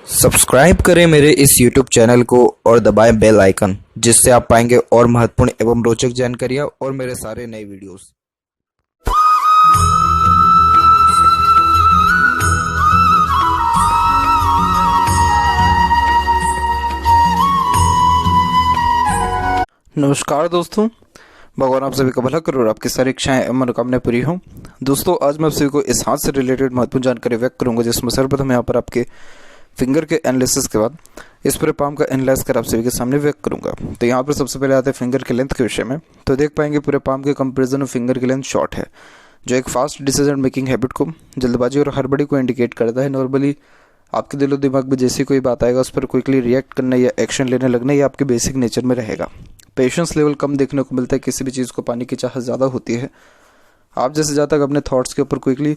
Subscribe करें मेरे इस YouTube चैनल को और दबाएं बेल आइकन, जिससे आप पाएंगे और महत्वपूर्ण एवं रोचक जानकारियां और मेरे सारे नए वीडियोस। नमस्कार दोस्तों, भगवान आप सभी का भला करो और आपकी सारी इच्छाएं एवं मनोकामनाएं पूरी हों। दोस्तों, आज मैं आप सभी को इस हाथ से रिलेटेड महत्वपूर्ण जानकारी व्यक्त करूंगा, जिसमें सर्वप्रथम यहाँ पर आपके फिंगर के एनालिसिस के बाद इस पूरे पाम का एनालाइज कर आप सभी के सामने व्यक्त करूंगा। तो यहाँ पर सबसे पहले आते हैं फिंगर के लेंथ के विषय में। तो देख पाएंगे पूरे पाम के कंपेरिजन में फिंगर की लेंथ शॉर्ट है, जो एक फास्ट डिसीजन मेकिंग हैबिट को, जल्दबाजी और हड़बड़ी को इंडिकेट करता है। नॉर्मली आपके दिलो दिमाग में जैसी कोई बात आएगा उस पर क्विकली रिएक्ट करना या एक्शन लेने लगना, ये आपके बेसिक नेचर में रहेगा। पेशेंस लेवल कम देखने को मिलता है, किसी भी चीज़ को पाने की चाहत ज़्यादा होती है। आप जैसे ज़्यादा तक अपने थॉट्स के ऊपर क्विकली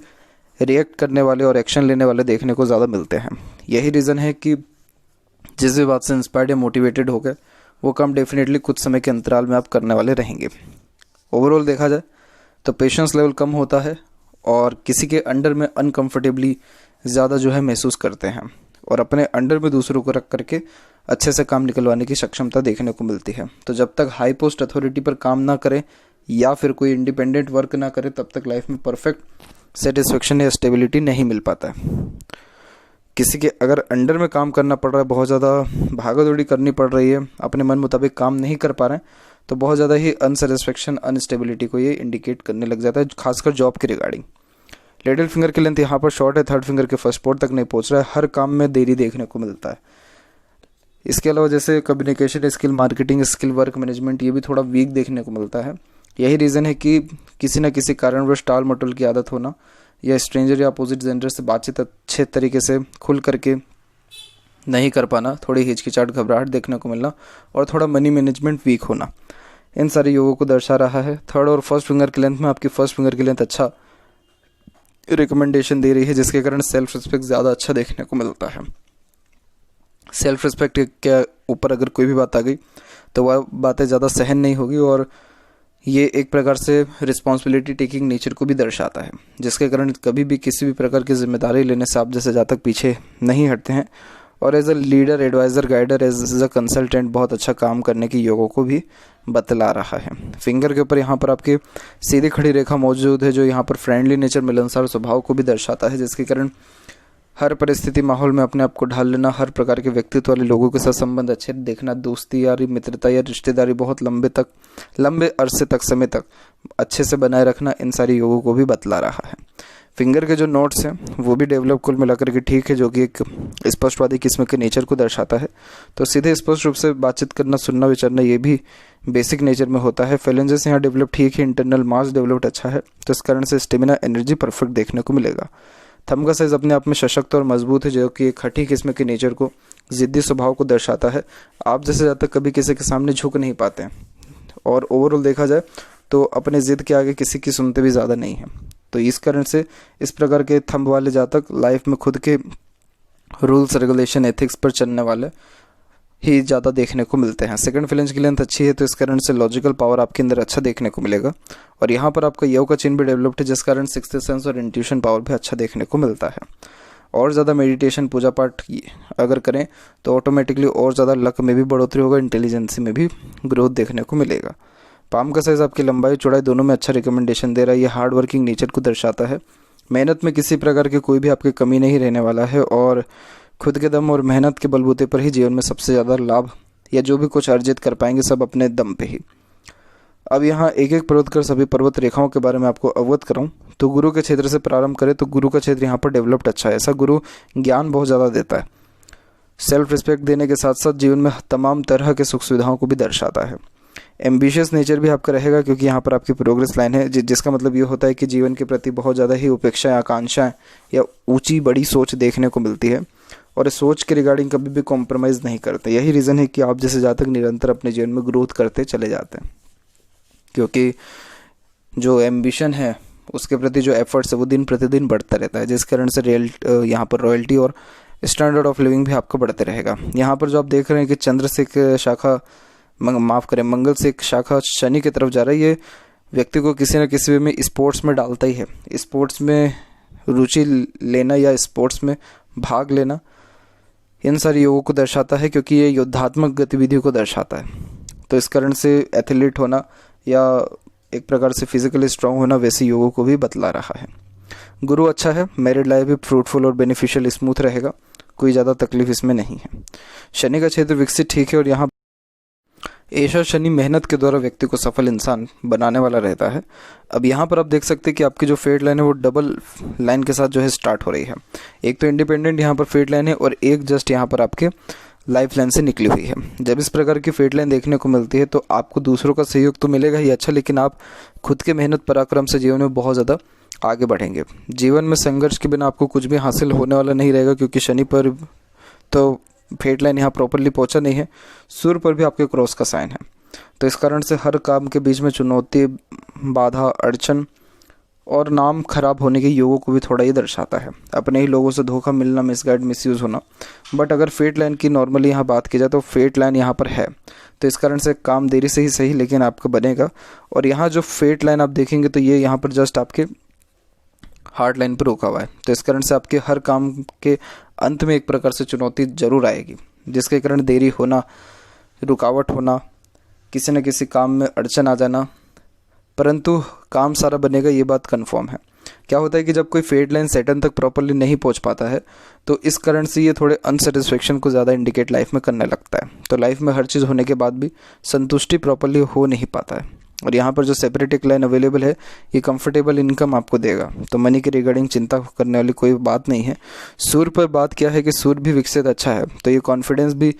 रिएक्ट करने वाले और एक्शन लेने वाले देखने को ज़्यादा मिलते हैं। यही रीज़न है कि जिस भी बात से इंस्पायर्ड या मोटिवेटेड हो गए वो काम डेफिनेटली कुछ समय के अंतराल में आप करने वाले रहेंगे। ओवरऑल देखा जाए तो पेशेंस लेवल कम होता है और किसी के अंडर में अनकंफर्टेबली ज़्यादा जो है महसूस करते हैं, और अपने अंडर में दूसरों को रख करके अच्छे से काम निकलवाने की सक्षमता देखने को मिलती है। तो जब तक हाई पोस्ट अथॉरिटी पर काम ना करें या फिर कोई इंडिपेंडेंट वर्क ना करे, तब तक लाइफ में परफेक्ट सेटिस्फेक्शन या स्टेबिलिटी नहीं मिल पाता है। किसी के अगर अंडर में काम करना पड़ रहा है, बहुत ज़्यादा भागा दौड़ी करनी पड़ रही है, अपने मन मुताबिक काम नहीं कर पा रहे हैं, तो बहुत ज़्यादा ही अनसेटिस्फेक्शन, अनस्टेबिलिटी को ये इंडिकेट करने लग जाता है, खासकर जॉब के रिगार्डिंग। लिटिल फिंगर की लेंथ यहाँ पर शॉर्ट है, थर्ड फिंगर के फर्स्ट पोर्ट तक नहीं पहुँच रहा है, हर काम में देरी देखने को मिलता है। इसके अलावा जैसे communication skill, marketing skill, work management, ये भी थोड़ा वीक देखने को मिलता है। यही रीज़न है कि किसी न किसी कारणवश टाल मटोल की आदत होना या स्ट्रेंजर या अपोजिट जेंडर से बातचीत अच्छे तरीके से खुल करके नहीं कर पाना, थोड़ी हिचकिचाहट, घबराहट देखने को मिलना और थोड़ा मनी मैनेजमेंट वीक होना, इन सारे योगों को दर्शा रहा है। थर्ड और फर्स्ट फिंगर की लेंथ में आपकी फर्स्ट फिंगर की लेंथ अच्छा रिकमेंडेशन दे रही है, जिसके कारण सेल्फ रिस्पेक्ट ज़्यादा अच्छा देखने को मिलता है। सेल्फ रिस्पेक्ट के ऊपर अगर कोई भी बात आ गई तो वह बातें ज़्यादा सहन नहीं होगी, और ये एक प्रकार से रिस्पॉन्सिबिलिटी टेकिंग नेचर को भी दर्शाता है, जिसके कारण कभी भी किसी भी प्रकार की जिम्मेदारी लेने से आप जैसे जहाँ तक पीछे नहीं हटते हैं, और as a leader, adviser, guider, as a consultant बहुत अच्छा काम करने की योगों को भी बतला रहा है। फिंगर के ऊपर यहाँ पर आपके सीधी खड़ी रेखा मौजूद है, जो यहाँ पर फ्रेंडली नेचर, मिलनसार स्वभाव को भी दर्शाता है, जिसके कारण हर परिस्थिति, माहौल में अपने आप को ढाल लेना, हर प्रकार के व्यक्तित्व वाले लोगों के साथ संबंध अच्छे देखना, दोस्ती यारी, मित्रता या रिश्तेदारी बहुत लंबे अरसे तक, समय तक अच्छे से बनाए रखना, इन सारी योगों को भी बतला रहा है। फिंगर के जो नोट्स हैं वो भी डेवलप कुल मिलाकर के ठीक है, जो कि एक स्पष्टवादी किस्म के नेचर को दर्शाता है। तो सीधे स्पष्ट रूप से बातचीत करना, सुनना, विचारना, ये भी बेसिक नेचर में होता है। फेलेंजेस यहाँ डेवलप ठीक है, इंटरनल मास डेवलप्ड अच्छा है, तो इस कारण से स्टेमिना, एनर्जी परफेक्ट देखने को मिलेगा। थंब का साइज अपने आप में सशक्त और मजबूत है, जो कि एक हठी किस्म के नेचर को, जिद्दी स्वभाव को दर्शाता है। आप जैसे ज़्यादा कभी किसी के सामने झुक नहीं पाते हैं, और ओवरऑल देखा जाए तो अपने जिद के आगे किसी की सुनते भी ज़्यादा नहीं है। तो इस कारण से इस प्रकार के थंब वाले जातक लाइफ में खुद के रूल्स, रेगुलेशन, एथिक्स पर चलने वाले ही ज़्यादा देखने को मिलते हैं। सेकंड फिलेंज की लेंथ अच्छी है, तो इस कारण से लॉजिकल पावर आपके अंदर अच्छा देखने को मिलेगा, और यहाँ पर आपका योग का चिन्ह भी डेवलप्ड है, जिस कारण सिक्स्थ सेंस और इंट्यूशन पावर भी अच्छा देखने को मिलता है। और ज़्यादा मेडिटेशन, पूजा पाठ अगर करें तो ऑटोमेटिकली और ज़्यादा लक में भी बढ़ोतरी होगा, इंटेलिजेंसी में भी ग्रोथ देखने को मिलेगा। पाम का साइज आपकी लंबाई, चौड़ाई दोनों में अच्छा रिकमेंडेशन दे रहा है। ये हार्ड वर्किंग नेचर को दर्शाता है। मेहनत में किसी प्रकार की कोई भी आपकी कमी नहीं रहने वाला है, और खुद के दम और मेहनत के बलबूते पर ही जीवन में सबसे ज़्यादा लाभ या जो भी कुछ अर्जित कर पाएंगे, सब अपने दम पे ही। अब यहाँ एक एक पर्वत कर सभी पर्वत रेखाओं के बारे में आपको अवगत कराऊँ तो गुरु के क्षेत्र से प्रारंभ करें तो गुरु का क्षेत्र यहाँ पर डेवलप्ड अच्छा है। ऐसा गुरु ज्ञान बहुत ज़्यादा देता है, सेल्फ रिस्पेक्ट देने के साथ साथ जीवन में तमाम तरह के सुख सुविधाओं को भी दर्शाता है। एम्बिशियस नेचर भी आपका रहेगा, क्योंकि यहाँ पर आपकी प्रोग्रेस लाइन है, जिसका मतलब ये होता है कि जीवन के प्रति बहुत ज़्यादा ही उपेक्षाएं, आकांक्षाएं या ऊंची बड़ी सोच देखने को मिलती है, और इस सोच के रिगार्डिंग कभी भी कॉम्प्रोमाइज़ नहीं करते। यही रीज़न है कि आप जैसे जहाँ तक निरंतर अपने जीवन में ग्रोथ करते चले जाते हैं, क्योंकि जो एम्बिशन है उसके प्रति जो एफर्ट्स है वो दिन प्रतिदिन बढ़ता रहता है, जिस कारण से यहाँ पर रॉयल्टी और स्टैंडर्ड ऑफ लिविंग भी आपका बढ़ते रहेगा। यहाँ पर जो आप देख रहे हैं कि चंद्र से एक शाखा, मंगल से एक शाखा शनि की तरफ जा रहा है, ये व्यक्ति को किसी न किसी वे में स्पोर्ट्स में डालता ही है। स्पोर्ट्स में रुचि लेना या स्पोर्ट्स में भाग लेना, इन सारे योगों को दर्शाता है, क्योंकि ये युद्धात्मक गतिविधियों को दर्शाता है। तो इस कारण से एथलीट होना या एक प्रकार से फिजिकली स्ट्रांग होना वैसे योगों को भी बतला रहा है। गुरु अच्छा है, मैरिड लाइफ भी फ्रूटफुल और बेनिफिशियल स्मूथ रहेगा, कोई ज़्यादा तकलीफ इसमें नहीं है। शनि का क्षेत्र विकसित ठीक है और यहाँ ऐसा शनि मेहनत के द्वारा व्यक्ति को सफल इंसान बनाने वाला रहता है। अब यहाँ पर आप देख सकते हैं कि आपकी जो फेट लाइन है वो डबल लाइन के साथ जो है स्टार्ट हो रही है। एक तो इंडिपेंडेंट यहाँ पर फेट लाइन है और एक जस्ट यहाँ पर आपके लाइफ लाइन से निकली हुई है। जब इस प्रकार की फेट लाइन देखने को मिलती है तो आपको दूसरों का सहयोग तो मिलेगा ही अच्छा, लेकिन आप खुद के मेहनत पराक्रम से जीवन में बहुत ज़्यादा आगे बढ़ेंगे। जीवन में संघर्ष के बिना आपको कुछ भी हासिल होने वाला नहीं रहेगा, क्योंकि शनि पर तो फेट लाइन यहाँ प्रॉपरली पहुँचा नहीं है, सूर्य पर भी आपके क्रॉस का साइन है। तो इस कारण से हर काम के बीच में चुनौती, बाधा, अड़चन और नाम खराब होने के योगों को भी थोड़ा ये दर्शाता है। अपने ही लोगों से धोखा मिलना, मिसगाइड, मिसयूज़ होना। बट अगर फेट लाइन की नॉर्मली यहाँ बात की जाए तो फेट लाइन यहाँ पर है, तो इस कारण से काम देरी से ही सही लेकिन आपका बनेगा। और यहाँ जो फेट लाइन आप देखेंगे तो ये यहाँ पर जस्ट आपके हार्ड लाइन पर रुका हुआ है, तो इस कारण से आपके हर काम के अंत में एक प्रकार से चुनौती जरूर आएगी, जिसके कारण देरी होना, रुकावट होना, किसी न किसी काम में अड़चन आ जाना, परंतु काम सारा बनेगा, ये बात कंफर्म है। क्या होता है कि जब कोई फेट लाइन सेटन तक प्रॉपरली नहीं पहुंच पाता है तो इस कारण से ये थोड़े अनसेटिस्फेक्शन को ज़्यादा इंडिकेट लाइफ में करने लगता है। तो लाइफ में हर चीज़ होने के बाद भी संतुष्टि प्रॉपरली हो नहीं पाता है। और यहाँ पर जो सेपरेट एक लाइन अवेलेबल है ये कंफर्टेबल इनकम आपको देगा, तो मनी के रिगार्डिंग चिंता करने वाली कोई बात नहीं है। सूर्य पर बात क्या है कि सूर्य भी विकसित अच्छा है, तो ये कॉन्फिडेंस भी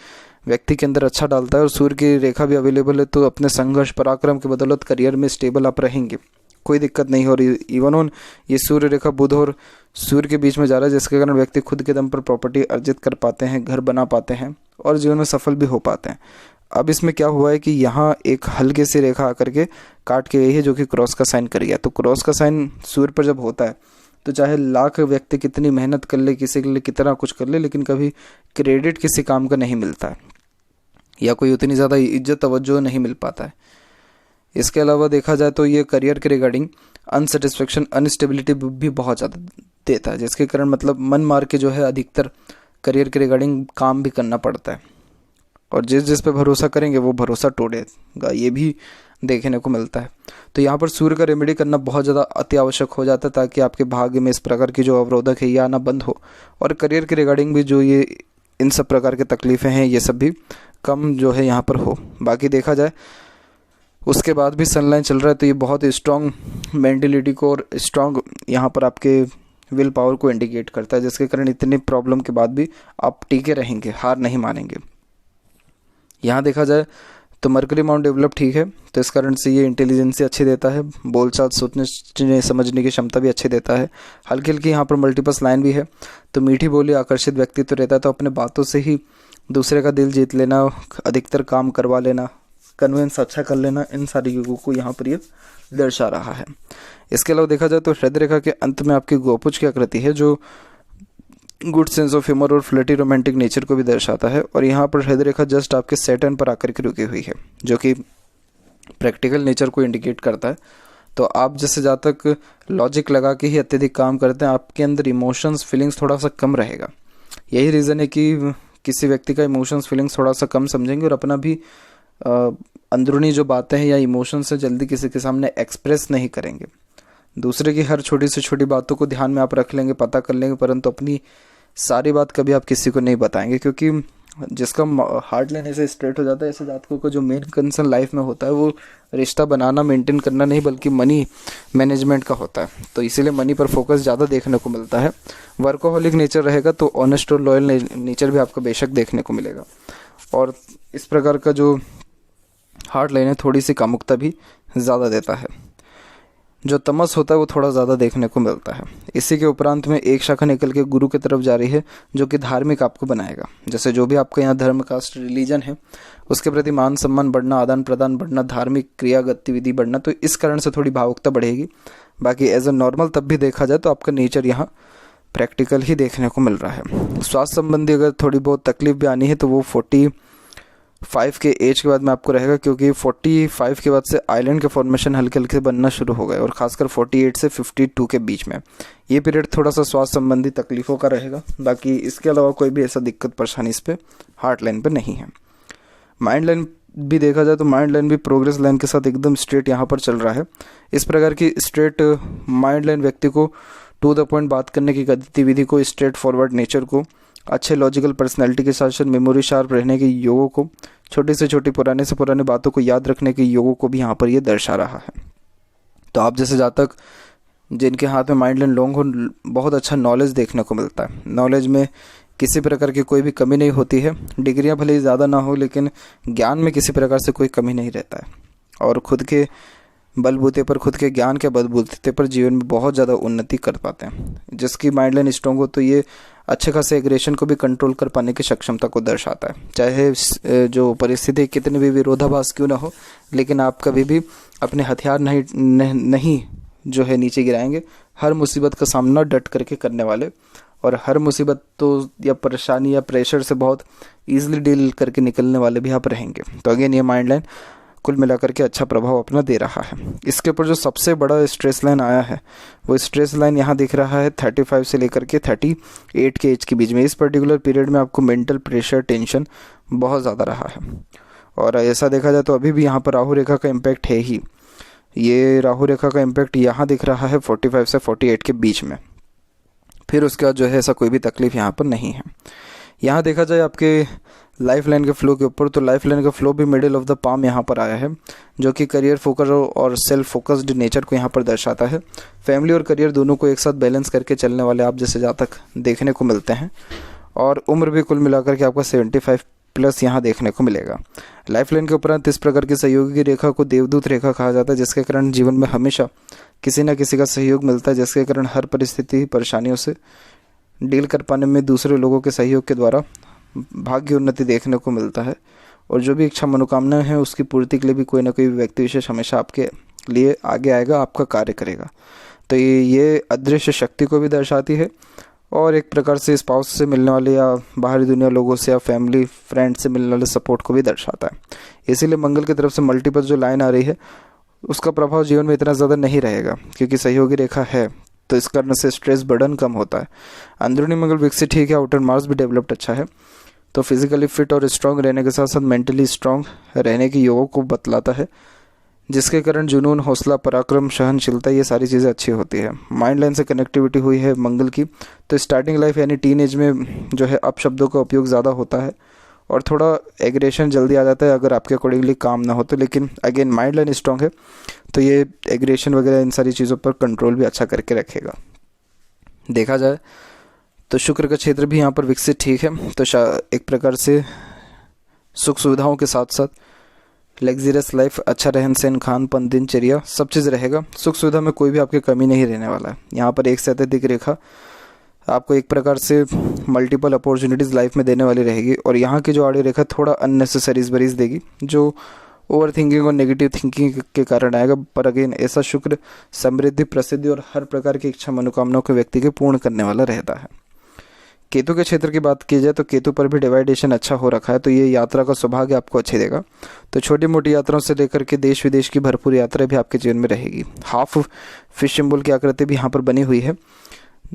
व्यक्ति के अंदर अच्छा डालता है। और सूर्य की रेखा भी अवेलेबल है, तो अपने संघर्ष पराक्रम की बदौलत करियर में स्टेबल आप रहेंगे, कोई दिक्कत नहीं हो रही। इवन ऑन ये सूर्य रेखा बुध और सूर्य के बीच में जा रहा है, जिसके कारण व्यक्ति खुद के दम पर प्रॉपर्टी अर्जित कर पाते हैं, घर बना पाते हैं और जीवन में सफल भी हो पाते हैं। अब इसमें क्या हुआ है कि यहाँ एक हल्के सी रेखा आकर के काट के गई है, जो कि क्रॉस का साइन कर गया। तो क्रॉस का साइन सूर्य पर जब होता है तो चाहे लाख व्यक्ति कितनी मेहनत कर ले, किसी के लिए कितना कुछ कर ले, लेकिन कभी क्रेडिट किसी काम का नहीं मिलता है या कोई उतनी ज़्यादा इज्जत तवज्जो नहीं मिल पाता है। इसके अलावा देखा जाए तो ये करियर के रिगार्डिंग अनसेटिस्फेक्शन, अनस्टेबिलिटी भी बहुत ज़्यादा देता है, जिसके कारण मतलब मन मार के जो है अधिकतर करियर के रिगार्डिंग काम भी करना पड़ता है। और जिस पे भरोसा करेंगे वो भरोसा तोड़ेगा, ये भी देखने को मिलता है। तो यहाँ पर सूर्य का रेमेडी करना बहुत ज़्यादा अति आवश्यक हो जाता है, ताकि आपके भाग्य में इस प्रकार की जो अवरोधक है ये आना बंद हो और करियर के रिगार्डिंग भी जो ये इन सब प्रकार की तकलीफ़ें हैं ये सब भी कम जो है यहाँ पर हो। बाकी देखा जाए उसके बाद भी सनलाइन चल रहा है, तो ये बहुत स्ट्रॉन्ग मेंटलिटी को और स्ट्रॉन्ग यहाँ पर आपके विल पावर को इंडिकेट करता है, जिसके कारण इतनी प्रॉब्लम के बाद भी आप टिके रहेंगे, हार नहीं मानेंगे। यहाँ देखा जाए तो मरकरी माउंट डेवलप ठीक है, तो इस कारण से ये इंटेलिजेंसी अच्छी देता है, बोलचाल सोचने समझने की क्षमता भी अच्छी देता है। हल्की हल्की यहाँ पर मल्टीपस लाइन भी है, तो मीठी बोली, आकर्षित व्यक्तित्व रहता है, तो अपने बातों से ही दूसरे का दिल जीत लेना, अधिकतर काम करवा लेना, कन्विंस अच्छा कर लेना, इन सारी युगों को यहाँ पर ये दर्शा रहा है। इसके अलावा देखा जाए तो हृदय रेखा के अंत में आपकी गोपुज की आकृति है, जो गुड सेंस ऑफ ह्यूमर और फ्लर्टी रोमांटिक नेचर को भी दर्शाता है। और यहाँ पर हृदय रेखा जस्ट आपके सैटर्न पर आकर के रुकी हुई है, जो कि प्रैक्टिकल नेचर को इंडिकेट करता है। तो आप जैसे जहाँ तक लॉजिक लगा के ही अत्यधिक काम करते हैं, आपके अंदर इमोशंस फीलिंग्स थोड़ा सा कम रहेगा। यही रीज़न है कि किसी व्यक्ति का इमोशंस फीलिंग्स थोड़ा सा कम समझेंगे और अपना भी अंदरूनी जो बातें हैं या इमोशंस से जल्दी किसी के सामने एक्सप्रेस नहीं करेंगे। दूसरे की हर छोटी से छोटी बातों को ध्यान में आप रख लेंगे, पता कर लेंगे, परंतु अपनी सारी बात कभी आप किसी को नहीं बताएंगे, क्योंकि जिसका हार्ट लाइन ऐसे स्ट्रेट हो जाता है, ऐसे जातकों को जो मेन कंसर्न लाइफ में होता है वो रिश्ता बनाना, मेंटेन करना नहीं, बल्कि मनी मैनेजमेंट का होता है। तो इसीलिए मनी पर फोकस ज़्यादा देखने को मिलता है। वर्कोहॉलिक नेचर रहेगा तो ऑनेस्ट और लॉयल नेचर भी आपको बेशक देखने को मिलेगा। और इस प्रकार का जो हार्ट लाइन है थोड़ी सी कामुकता भी ज़्यादा देता है। जो तमस होता है वो थोड़ा ज़्यादा देखने को मिलता है। इसी के उपरांत में एक शाखा निकल के गुरु की तरफ जा रही है, जो कि धार्मिक आपको बनाएगा। जैसे जो भी आपका यहाँ धर्म, कास्ट, रिलीजन है उसके प्रति मान सम्मान बढ़ना, आदान प्रदान बढ़ना, धार्मिक क्रिया गतिविधि बढ़ना, तो इस कारण से थोड़ी भावुकता बढ़ेगी। बाकी एज अ नॉर्मल तब भी देखा जाए तो आपका नेचर यहाँ प्रैक्टिकल ही देखने को मिल रहा है। स्वास्थ्य संबंधी अगर थोड़ी बहुत तकलीफ भी आनी है तो वो 5 के एज के बाद में आपको रहेगा, क्योंकि 45 के बाद से आइलैंड के फॉर्मेशन हल्के हल्के बनना शुरू हो गए और खासकर 48 से 52 के बीच में ये पीरियड थोड़ा सा स्वास्थ्य संबंधी तकलीफ़ों का रहेगा। बाकी इसके अलावा कोई भी ऐसा दिक्कत परेशानी इस पर हार्ट लाइन पर नहीं है। माइंड लाइन भी देखा जाए तो माइंड लाइन भी प्रोग्रेस लाइन के साथ एकदम स्ट्रेट यहाँ पर चल रहा है। इस प्रकार की स्ट्रेट माइंड लाइन व्यक्ति को टू द पॉइंट बात करने की गतिविधि को, स्ट्रेट फॉरवर्ड नेचर को, अच्छे लॉजिकल पर्सनैलिटी के साथ साथ मेमोरी शार्प रहने के योगों को, छोटी से छोटी पुराने से पुरानी बातों को याद रखने के योगों को भी यहाँ पर ये दर्शा रहा है। तो आप जैसे जातक जिनके हाथ में माइंड लाइन लॉन्ग हो, बहुत अच्छा नॉलेज देखने को मिलता है। नॉलेज में किसी प्रकार की कोई भी कमी नहीं होती है। डिग्रियां भले ही ज़्यादा ना हो, लेकिन ज्ञान में किसी प्रकार से कोई कमी नहीं रहता है और खुद के बलबूते पर, खुद के ज्ञान के बलबूते पर जीवन में बहुत ज़्यादा उन्नति कर पाते हैं। जिसकी माइंड लाइन स्ट्रॉन्ग हो तो ये अच्छे खासे एग्रेशन को भी कंट्रोल कर पाने की सक्षमता को दर्शाता है। चाहे जो परिस्थिति कितनी भी विरोधाभास क्यों ना हो, लेकिन आप कभी भी अपने हथियार नहीं जो है नीचे गिराएंगे। हर मुसीबत का सामना डट करके करने वाले और हर मुसीबत तो या परेशानी या प्रेशर से बहुत ईजिली डील करके निकलने वाले भी आप रहेंगे। तो अगेन ये माइंड लाइन कुल मिलाकर के अच्छा प्रभाव अपना दे रहा है। इसके ऊपर जो सबसे बड़ा स्ट्रेस लाइन आया है वो स्ट्रेस लाइन यहाँ दिख रहा है 35 से लेकर के 38 के एज के बीच में। इस पर्टिकुलर पीरियड में आपको मेंटल प्रेशर, टेंशन बहुत ज़्यादा रहा है और ऐसा देखा जाए तो अभी भी यहाँ पर राहु रेखा का इम्पैक्ट है ही। ये राहु रेखा का इम्पैक्ट यहाँ दिख रहा है 45 से 48 के बीच में। फिर उसके बाद जो है ऐसा कोई भी तकलीफ यहाँ पर नहीं है। यहाँ देखा जाए आपके लाइफ लाइन के फ्लो के ऊपर, तो लाइफ लाइन का फ्लो भी मिडिल ऑफ द पाम यहाँ पर आया है, जो कि करियर फोकस और सेल्फ फोकस्ड नेचर को यहाँ पर दर्शाता है। फैमिली और करियर दोनों को एक साथ बैलेंस करके चलने वाले आप जैसे जातक देखने को मिलते हैं और उम्र भी कुल मिलाकर के आपका 75 प्लस यहाँ देखने को मिलेगा। लाइफ लाइन के उपरांत इस प्रकार की सहयोगी की रेखा को देवदूत रेखा कहा जाता है, जिसके कारण जीवन में हमेशा किसी न किसी का सहयोग मिलता है, जिसके कारण हर परिस्थिति परेशानियों से डील कर पाने में दूसरे लोगों के सहयोग के द्वारा भाग्य उन्नति देखने को मिलता है और जो भी इच्छा मनोकामना है उसकी पूर्ति के लिए भी कोई ना कोई व्यक्ति विशेष हमेशा आपके लिए आगे आएगा, आपका कार्य करेगा। तो ये अदृश्य शक्ति को भी दर्शाती है और एक प्रकार से स्पाउस से मिलने वाले या बाहरी दुनिया लोगों से या फैमिली फ्रेंड से मिलने वाले सपोर्ट को भी दर्शाता है। इसीलिए मंगल की तरफ से मल्टीपल जो लाइन आ रही है उसका प्रभाव जीवन में इतना ज़्यादा नहीं रहेगा, क्योंकि सहयोगी रेखा है तो इस कारण से स्ट्रेस बर्डन कम होता है। अंदरूनी मंगल विकसित ठीक है, आउटर मार्स भी डेवलप्ड अच्छा है, तो फिजिकली फिट और स्ट्रांग रहने के साथ साथ मेंटली स्ट्रांग रहने की योगों को बतलाता है, जिसके कारण जुनून, हौसला, पराक्रम, सहनशीलता ये सारी चीज़ें अच्छी होती है। माइंड लाइन से कनेक्टिविटी हुई है मंगल की, तो स्टार्टिंग लाइफ यानी टीन एज में जो है अपशब्दों का उपयोग ज़्यादा होता है और थोड़ा एग्रेशन जल्दी आ जाता है अगर आपके अकॉर्डिंगली काम ना हो तो। लेकिन अगेन माइंड लाइन स्ट्रांग है तो ये एग्रेशन वगैरह इन सारी चीज़ों पर कंट्रोल भी अच्छा करके रखेगा। देखा जाए तो शुक्र का क्षेत्र भी यहाँ पर विकसित ठीक है, तो एक प्रकार से सुख सुविधाओं के साथ साथ लग्जरियस लाइफ, अच्छा रहन सहन, खान पान, दिनचर्या सब चीज़ रहेगा। सुख सुविधा में कोई भी आपकी कमी नहीं रहने वाला है। यहाँ पर एक से अत्यधिक रेखा आपको एक प्रकार से मल्टीपल अपॉर्चुनिटीज़ लाइफ में देने वाली रहेगी और यहाँ की जो आड़ी रेखा थोड़ा अननेसेसरीज बरीज देगी, जो ओवर थिंकिंग और नेगेटिव थिंकिंग के कारण आएगा। पर अगेन ऐसा शुक्र समृद्धि, प्रसिद्धि और हर प्रकार की इच्छा मनोकामनाओं को व्यक्ति के पूर्ण करने वाला रहता है। केतु के क्षेत्र की बात की जाए तो केतु पर भी डिवाइडेशन अच्छा हो रखा है, तो ये यात्रा का सौभाग्य आपको अच्छे देगा। तो छोटी मोटी यात्राओं से लेकर के देश विदेश की भरपूर यात्रा भी आपके जीवन में रहेगी। हाफ फिश सिंबल की आकृति भी यहाँ पर बनी हुई है।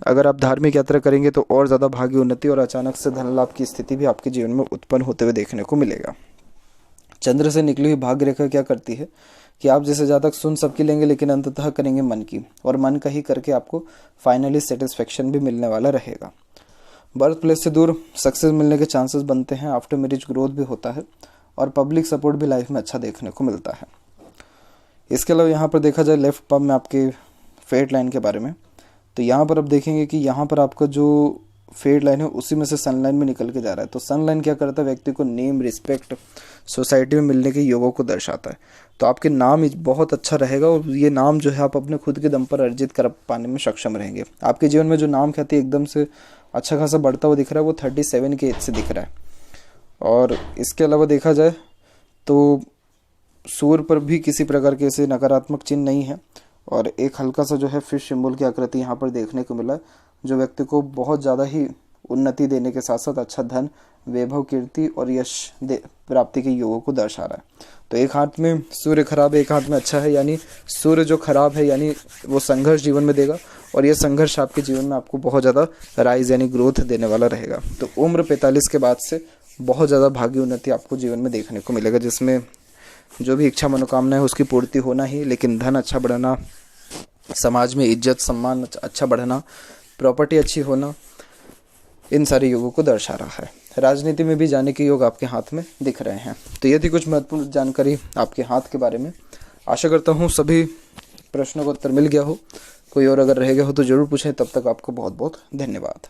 अगर आप धार्मिक यात्रा करेंगे तो और ज़्यादा भाग्य उन्नति और अचानक से धन लाभ की स्थिति भी आपके जीवन में उत्पन्न होते हुए देखने को मिलेगा। चंद्र से निकली हुई भाग्य रेखा क्या करती है कि आप जैसे जातक सुन सबकी लेंगे लेकिन अंततः करेंगे मन की, और मन का ही करके आपको फाइनली सेटिस्फेक्शन भी मिलने वाला रहेगा। बर्थ प्लेस से दूर सक्सेस मिलने के चांसेस बनते हैं। आफ्टर मैरिज ग्रोथ भी होता है और पब्लिक सपोर्ट भी लाइफ में अच्छा देखने को मिलता है। इसके अलावा यहाँ पर देखा जाए लेफ्ट पब में आपके फेट लाइन के बारे में, तो यहाँ पर आप देखेंगे कि यहाँ पर आपका जो फेट लाइन है उसी में से सन लाइन में निकल के जा रहा है। तो सन लाइन क्या करता है, व्यक्ति को नेम, रिस्पेक्ट, सोसाइटी में मिलने के योगों को दर्शाता है। तो आपके नाम बहुत अच्छा रहेगा और ये नाम जो है आप अपने खुद के दम पर अर्जित कर पाने में सक्षम रहेंगे। आपके जीवन में जो नाम ख्याति एकदम से अच्छा खासा बढ़ता हुआ दिख रहा है वो 37 के एज से दिख रहा है। और इसके अलावा देखा जाए तो सूर्य पर भी किसी प्रकार के ऐसे नकारात्मक चिन्ह नहीं है और एक हल्का सा जो है फिश सिंबल की आकृति यहाँ पर देखने को मिला है, जो व्यक्ति को बहुत ज़्यादा ही उन्नति देने के साथ साथ अच्छा धन, वैभव, कीर्ति और यश प्राप्ति के योगों को दर्शा रहा है। तो एक हाथ में सूर्य खराब है, एक हाथ में अच्छा है, यानी सूर्य जो खराब है यानी वो संघर्ष जीवन में देगा, और ये संघर्ष आपके जीवन में आपको बहुत ज़्यादा राइज यानी ग्रोथ देने वाला रहेगा। तो उम्र 45 के बाद से बहुत ज़्यादा भाग्य उन्नति आपको जीवन में देखने को मिलेगा, जिसमें जो भी इच्छा मनोकामना है उसकी पूर्ति होना ही, लेकिन धन अच्छा बढ़ना, समाज में इज्जत सम्मान अच्छा बढ़ना, प्रॉपर्टी अच्छी होना, इन सारे योगों को दर्शा रहा है। राजनीति में भी जाने के योग आपके हाथ में दिख रहे हैं। तो ये थी कुछ महत्वपूर्ण जानकारी आपके हाथ के बारे में। आशा करता हूँ सभी प्रश्नों का उत्तर मिल गया हो। कोई और अगर रह गया हो तो ज़रूर पूछें। तब तक आपको बहुत बहुत धन्यवाद।